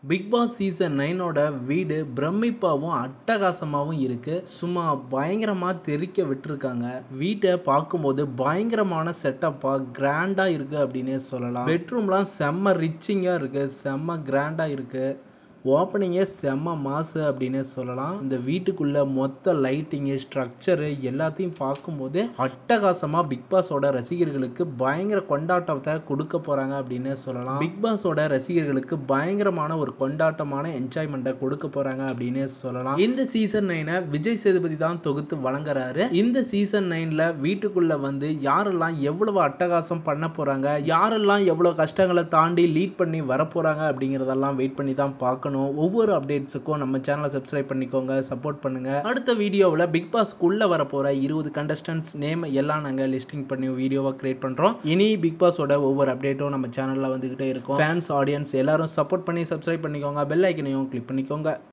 Big Boss season 9 ஓட வீடு பிரமிப்பாவும் அட்டகாசமாகவும் இருக்கு. சும்மா பயங்கரமா தெறிக்க விட்டுருக்காங்க. வீட்டை பார்க்கும்போது பயங்கரமான செட்டப்பா கிராண்டா இருக்கு அப்படின்னே சொல்லலாம். பெட்ரூம்லாம் செம்ம ரிச்சிங்கா இருக்கு, செம்ம கிராண்டா இருக்கு. ஓப்பனிங்கே செம்ம மாசு அப்படின்னே சொல்லலாம். இந்த வீட்டுக்குள்ள மொத்த லைட்டிங்கு, ஸ்ட்ரக்சரு எல்லாத்தையும் பார்க்கும்போது அட்டகாசமா பிக் பாஸோட ரசிகர்களுக்கு பயங்கர கொண்டாட்டத்தை கொடுக்க போறாங்க அப்படின்னே சொல்லலாம். பிக் பாஸோட ரசிகர்களுக்கு பயங்கரமான ஒரு கொண்டாட்டமான என்ஜாய்மெண்ட்டை கொடுக்க போறாங்க அப்படின்னே சொல்லலாம். இந்த சீசன் 9 விஜய் சேதுபதி தான் தொகுத்து வழங்குறாரு. இந்த சீசன் 9ல வீட்டுக்குள்ள வந்து யாரெல்லாம் எவ்வளவு அட்டகாசம் பண்ண போறாங்க, யாரெல்லாம் எவ்வளவு கஷ்டங்களை தாண்டி லீட் பண்ணி வர போறாங்க அப்படிங்கிறதெல்லாம் வெயிட் பண்ணி தான் பார்க்கணும். ஒவ்வொரு அப்டேட்ஸுக்கும் நம்ம சேனலை சப்ஸ்கிரைப் பண்ணிக்கோங்க, சப்போர்ட் பண்ணுங்க. அடுத்த வீடியோவில் பிக் பாஸ்க்குள்ள வர போற 20 கண்டஸ்டன்ட்ஸ் நேம் எல்லாம் நாங்கள் லிஸ்டிங் பண்ணி வீடியோவை கிரியேட் பண்றோம். இனி பிக் பாஸோட ஒவ்வொரு அப்டேட்டும் நம்ம சேனல்ல வந்துகிட்டே இருக்கும். ஃபேன்ஸ், ஆடியன்ஸ் எல்லாரும் சப்போர்ட் பண்ணி சப்ஸ்கிரைப் பண்ணிக்கோங்க, பெல் ஐக்கனையும் கிளிக் பண்ணிக்கோங்க.